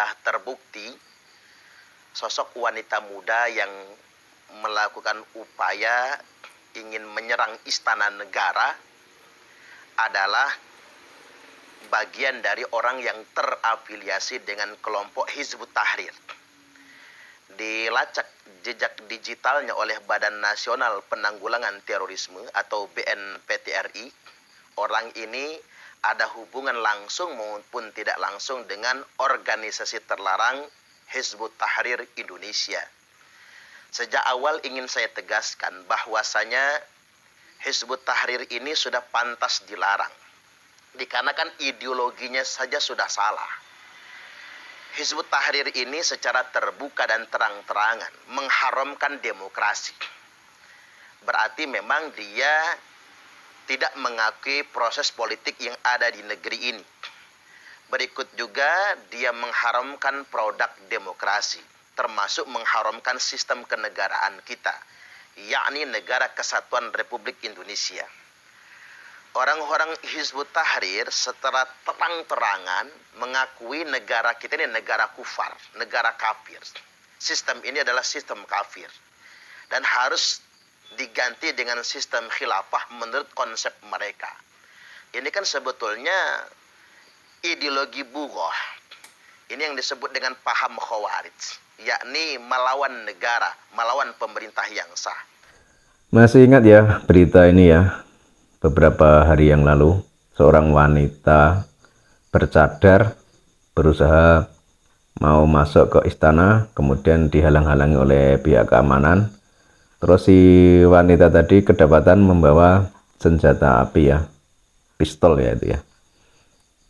sudah terbukti sosok wanita muda yang melakukan upaya ingin menyerang istana negara adalah bagian dari orang yang terafiliasi dengan kelompok Hizbut Tahrir. Dilacak jejak digitalnya oleh Badan Nasional Penanggulangan Terorisme atau BNPTRI, orang ini ada hubungan langsung maupun tidak langsung dengan organisasi terlarang Hizbut Tahrir Indonesia. Sejak awal ingin saya tegaskan bahwasanya Hizbut Tahrir ini sudah pantas dilarang, dikarenakan ideologinya saja sudah salah. Hizbut Tahrir ini secara terbuka dan terang-terangan mengharamkan demokrasi. Berarti memang dia tidak mengakui proses politik yang ada di negeri ini. Berikut juga dia mengharamkan produk demokrasi, termasuk mengharamkan sistem kenegaraan kita, yakni Negara Kesatuan Republik Indonesia. Orang-orang Hizbut Tahrir secara terang-terangan mengakui negara kita ini negara kufar, negara kafir. Sistem ini adalah sistem kafir dan harus diganti dengan sistem khilafah menurut konsep mereka. Ini kan sebetulnya ideologi bughah. Ini yang disebut dengan paham khawarij, yakni melawan negara, melawan pemerintah yang sah. Masih ingat ya berita ini ya, beberapa hari yang lalu seorang wanita bercadar berusaha mau masuk ke istana, kemudian dihalang-halangi oleh pihak keamanan. Terus si wanita tadi kedapatan membawa senjata api ya, pistol ya itu ya.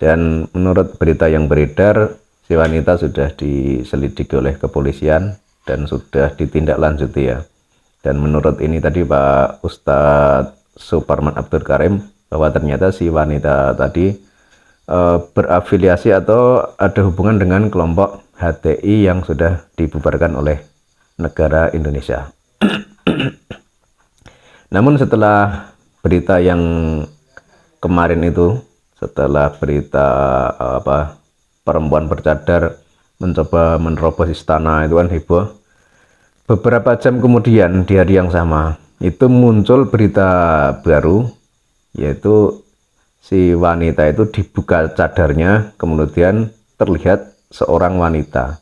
Dan menurut berita yang beredar, si wanita sudah diselidiki oleh kepolisian dan sudah ditindaklanjuti ya. Dan menurut ini tadi Pak Ustadz Suparman Abdul Karim, bahwa ternyata si wanita tadi berafiliasi atau ada hubungan dengan kelompok HTI yang sudah dibubarkan oleh negara Indonesia. Namun setelah berita yang kemarin itu, setelah berita perempuan bercadar mencoba menerobos istana itu kan heboh, beberapa jam kemudian di hari yang sama itu muncul berita baru, yaitu si wanita itu dibuka cadarnya, kemudian terlihat seorang wanita.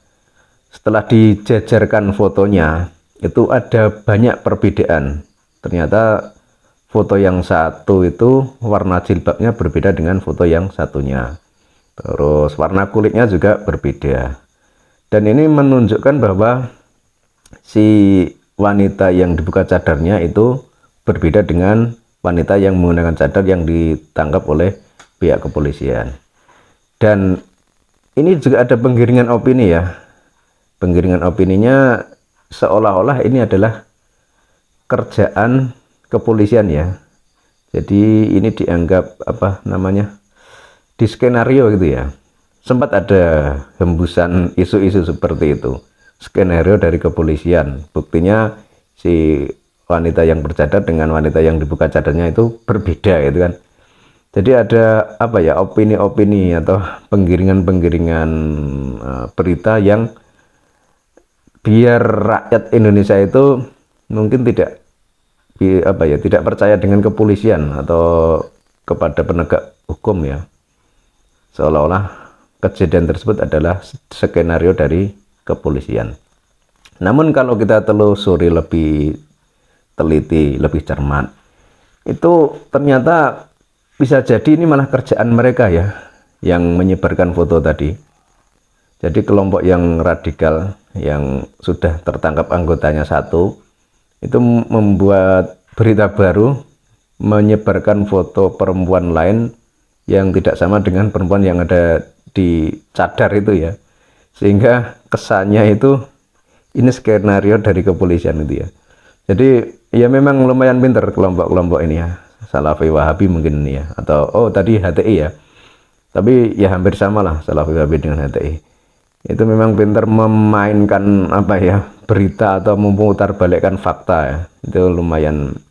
Setelah dijajarkan fotonya, itu ada banyak perbedaan. Ternyata foto yang satu itu warna jilbabnya berbeda dengan foto yang satunya. Terus warna kulitnya juga berbeda. Dan ini menunjukkan bahwa si wanita yang dibuka cadarnya itu berbeda dengan wanita yang menggunakan cadar yang ditangkap oleh pihak kepolisian. Dan ini juga ada penggiringan opini ya. Penggiringan opininya seolah-olah ini adalah kerjaan kepolisian ya. Jadi ini dianggap di skenario gitu ya. Sempat ada hembusan isu-isu seperti itu, skenario dari kepolisian. Buktinya si wanita yang bercadar dengan wanita yang dibuka cadarnya itu berbeda gitu kan. Jadi ada opini-opini atau penggiringan-penggiringan berita yang biar rakyat Indonesia itu mungkin tidak percaya dengan kepolisian atau kepada penegak hukum ya. Seolah-olah kejadian tersebut adalah skenario dari kepolisian. Namun kalau kita telusuri lebih teliti, lebih cermat, itu ternyata bisa jadi ini malah kerjaan mereka ya, yang menyebarkan foto tadi. Jadi kelompok yang radikal yang sudah tertangkap anggotanya satu, itu membuat berita baru, menyebarkan foto perempuan lain yang tidak sama dengan perempuan yang ada di cadar itu ya, sehingga kesannya itu ini skenario dari kepolisian itu ya. Jadi ya memang lumayan pinter kelompok-kelompok ini ya, Salafi Wahabi mungkin ini ya, atau tadi HTI ya, tapi ya hampir sama lah Salafi Wahabi dengan HTI. Itu memang pinter memainkan berita atau memutarbalikkan fakta ya. Itu lumayan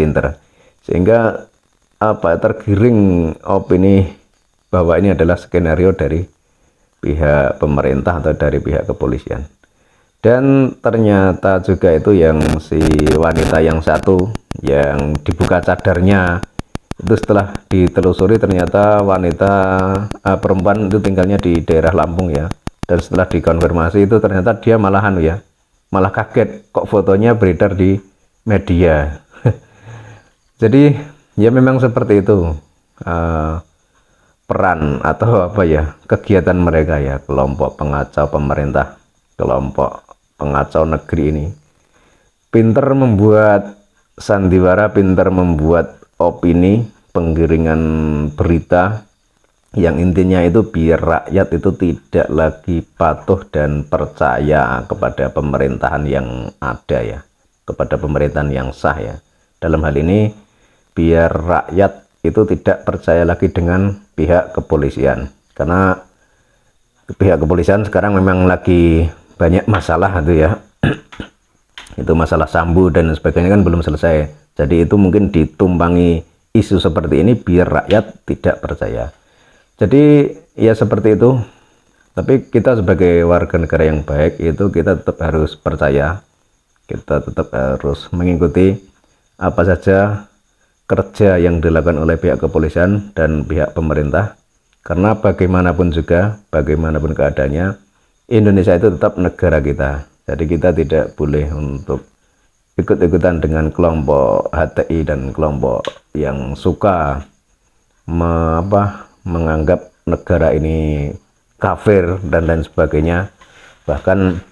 pinter, sehingga tergiring opini bahwa ini adalah skenario dari pihak pemerintah atau dari pihak kepolisian. Dan ternyata juga itu yang si wanita yang satu yang dibuka cadarnya itu, setelah ditelusuri ternyata wanita perempuan itu tinggalnya di daerah Lampung ya. Dan setelah dikonfirmasi itu ternyata dia malahan ya, malah kaget kok fotonya beredar di media. Jadi ya memang seperti itu peran atau apa ya, kegiatan mereka ya, kelompok pengacau pemerintah, kelompok pengacau negeri ini. Pinter membuat sandiwara, pinter membuat opini, penggiringan berita yang intinya itu biar rakyat itu tidak lagi patuh dan percaya kepada pemerintahan yang ada ya, kepada pemerintahan yang sah ya. Dalam hal ini biar rakyat itu tidak percaya lagi dengan pihak kepolisian, karena pihak kepolisian sekarang memang lagi banyak masalah itu ya. Itu masalah Sambo dan sebagainya kan belum selesai, jadi itu mungkin ditumpangi isu seperti ini biar rakyat tidak percaya. Jadi ya seperti itu. Tapi kita sebagai warga negara yang baik itu kita tetap harus percaya, kita tetap harus mengikuti apa saja kerja yang dilakukan oleh pihak kepolisian dan pihak pemerintah, karena bagaimanapun juga, bagaimanapun keadaannya, Indonesia itu tetap negara kita. Jadi kita tidak boleh untuk ikut-ikutan dengan kelompok HTI dan kelompok yang suka menganggap negara ini kafir dan lain sebagainya, bahkan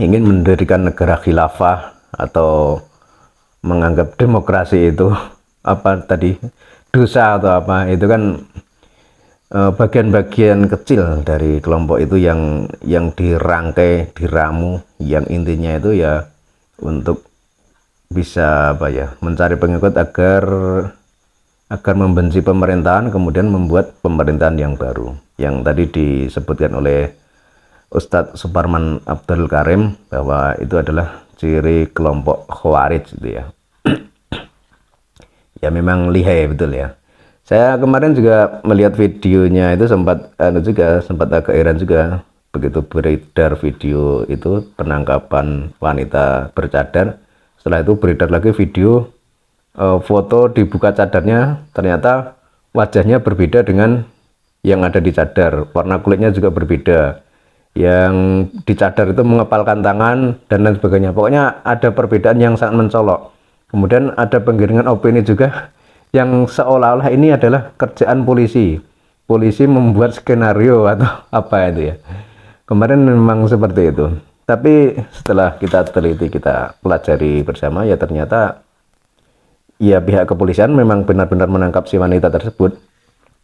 ingin mendirikan negara khilafah atau menganggap demokrasi itu apa tadi, dosa atau apa. Itu kan bagian-bagian kecil dari kelompok itu yang dirangkai, diramu, yang intinya itu ya untuk bisa apa ya, mencari pengikut agar membenci pemerintahan, kemudian membuat pemerintahan yang baru, yang tadi disebutkan oleh Ustadz Suparman Abdul Karim bahwa itu adalah ciri kelompok Khawarij itu ya. Ya memang lihai betul ya. Saya kemarin juga melihat videonya itu, sempat agak heran juga begitu beredar video itu penangkapan wanita bercadar. Setelah itu beredar lagi video foto dibuka cadarnya, ternyata wajahnya berbeda dengan yang ada di cadar, warna kulitnya juga berbeda, yang di cadar itu mengepalkan tangan dan lain sebagainya. Pokoknya ada perbedaan yang sangat mencolok. Kemudian ada penggiringan opini juga yang seolah-olah ini adalah kerjaan polisi membuat skenario atau apa itu ya. Kemarin memang seperti itu, tapi setelah kita teliti, kita pelajari bersama, ya ternyata ya pihak kepolisian memang benar-benar menangkap si wanita tersebut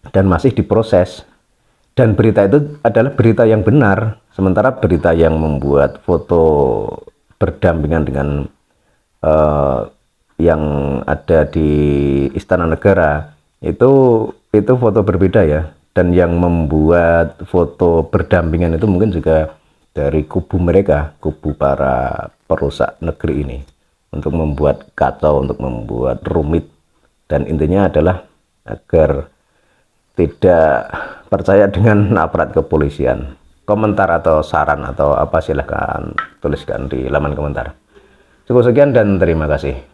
dan masih diproses, dan berita itu adalah berita yang benar. Sementara berita yang membuat foto berdampingan dengan yang ada di Istana Negara itu foto berbeda ya, dan yang membuat foto berdampingan itu mungkin juga dari kubu mereka, kubu para perusak negeri ini, untuk membuat kacau, untuk membuat rumit, dan intinya adalah agar tidak percaya dengan aparat kepolisian. Komentar atau saran atau apa silahkan tuliskan di laman komentar. Cukup sekian dan terima kasih.